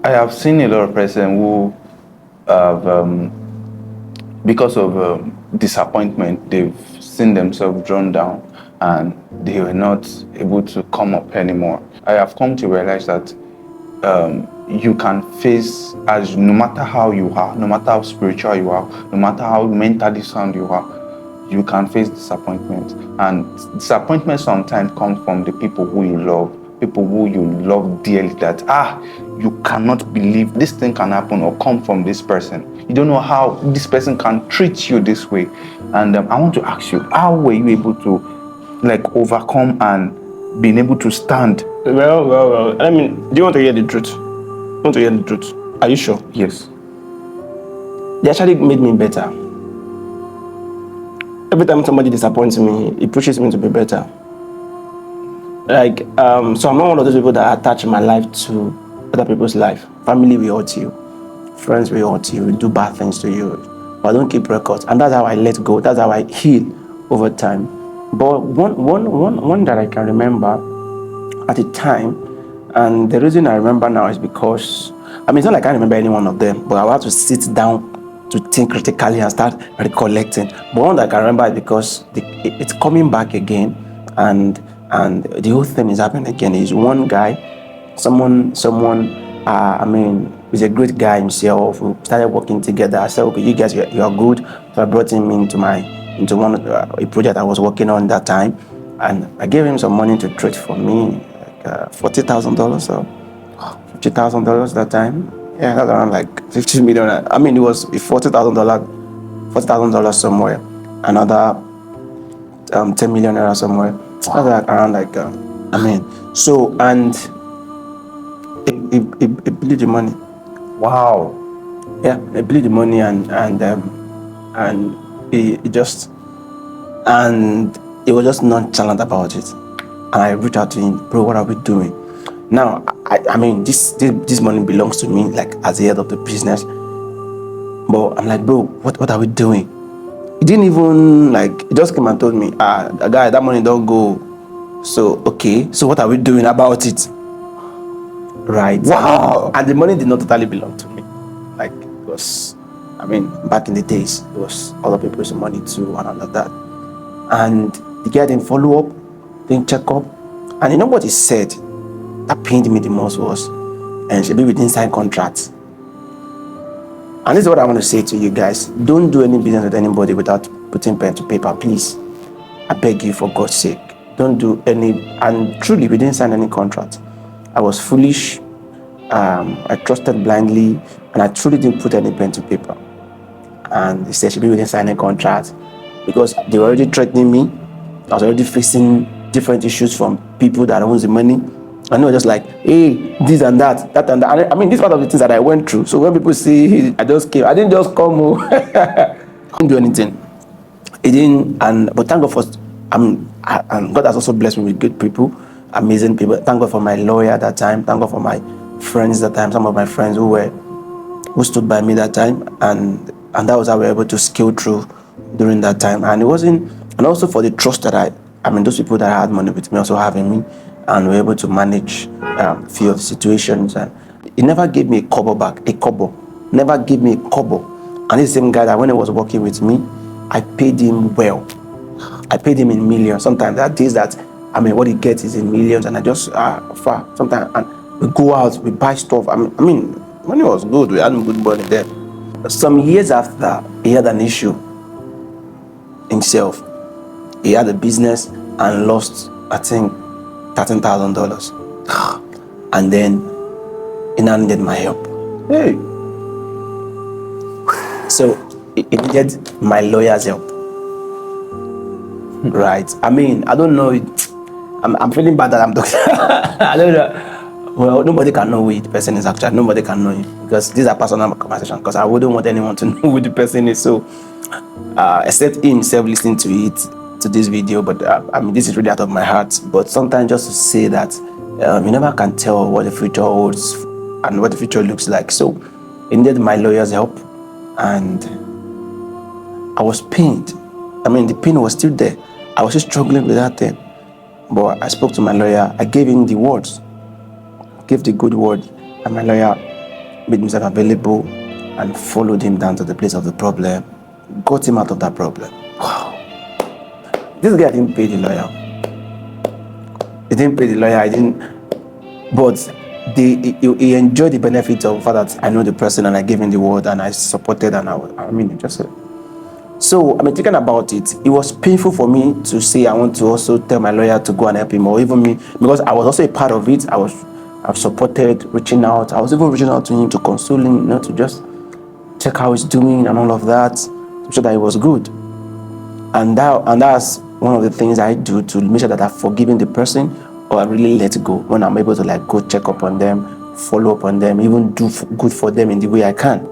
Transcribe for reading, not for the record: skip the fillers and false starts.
I have seen a lot of person who have, because of disappointment, they've seen themselves drawn down and they were not able to come up anymore. I have come to realize that you can face, as no matter how you are, no matter how spiritual you are, no matter how mentally sound you are, you can face disappointment. And disappointment sometimes comes from the people who you love, people who you love dearly, that you cannot believe this thing can happen or come from this person. You don't know how this person can treat you this way. And I want to ask you, how were you able to overcome and being able to stand? Well. I mean, do you want to hear the truth? You want to hear the truth? Are you sure? Yes. They actually made me better. Every time somebody disappoints me, it pushes me to be better. So I'm not one of those people that attach my life to other people's life. Family will hurt you, friends will hurt you, do bad things to you, but I don't keep records, and that's how I let go. That's how I heal over time. But one that I can remember at the time, and the reason I remember now is because, I mean, it's not like I remember any one of them, but I have to sit down to think critically and start recollecting. But one that I can remember is because it's coming back again, and the whole thing is happening again. Is one guy, someone, I mean, he's a great guy himself. We started working together. I said, okay, you guys, you are good. So I brought him into one a project I was working on that time, and I gave him some money to trade for me, like $40,000 or $50,000 that time. Yeah, that's around like 50 million. I mean, it was $40,000 somewhere, another 10 million naira somewhere. That's like around like I mean, so, and it blew the money. Wow. Yeah, it blew the money, and it just, and it was just nonchalant about it. And I reached out to him, bro, what are we doing? Now, I mean, this money belongs to me, like as the head of the business. But I'm like, bro, what are we doing? He didn't even he just came and told me, guy, that money don't go. So, okay, so what are we doing about it? Right. Wow. And the money did not totally belong to me. Like, it was, I mean, back in the days, it was other people's money too, and all of that. And the guy didn't follow up, didn't check up. And you know what he said? That pained me the most was, and should be with inside contracts. And this is what I want to say to you guys. Don't do any business with anybody without putting pen to paper, please. I beg you, for God's sake. Don't do any, and truly, we didn't sign any contract. I was foolish. I trusted blindly, and I truly didn't put any pen to paper. And they said, should be within signing contract, because they were already threatening me. I was already facing different issues from people that owns the money. I know, just like, hey, this and that and that. I mean, this is part of the things that I went through. So when people see, I just came. I didn't just come. I didn't do anything. It didn't, but thank God for, and God has also blessed me with good people, amazing people. Thank God for my lawyer at that time. Thank God for my friends at that time. Some of my friends who stood by me that time, and that was how we were able to scale through during that time. And it wasn't, and also for the trust that I mean, those people that had money with me also having me, and were able to manage few of the situations. And he never gave me a kobo back, never gave me a kobo. And this same guy that when he was working with me, I paid him well. I paid him in millions. Sometimes there are days that, I mean, what he gets is in millions, and I just sometimes, and we go out, we buy stuff. I mean, money was good. We had good money there. Some years after, he had an issue himself. He had a business and lost, I think, $13,000. And then he now needed my help. Hey. So he needed my lawyer's help. Right. I mean, I don't know. I'm feeling bad that I'm talking. I don't know. Well, nobody can know who the person is actually. Nobody can know him, because these are personal conversations. Because I wouldn't want anyone to know who the person is. So, except himself listening to it, to this video. But I mean, this is really out of my heart. But sometimes just to say that you never can tell what the future holds and what the future looks like. So, he needed my lawyer's help, and I was pained. I mean, the pain was still there. I was just struggling with that thing. But I spoke to my lawyer. I gave him the words. I gave the good word. And my lawyer made himself available, and followed him down to the place of the problem, got him out of that problem. Wow. This guy didn't pay the lawyer. He didn't pay the lawyer. I didn't. But he enjoyed the benefit of the fact that I know the person and I gave him the word and I supported and just. So thinking about it, it was painful for me to say I want to also tell my lawyer to go and help him, or even me, because I was also a part of it. I've supported, reaching out. I was even reaching out to him to console him, to just check how he's doing and all of that, to show that he was good. And that's one of the things I do to make sure that I've forgiven the person, or I really let go when I'm able to go check up on them, follow up on them, even do good for them in the way I can.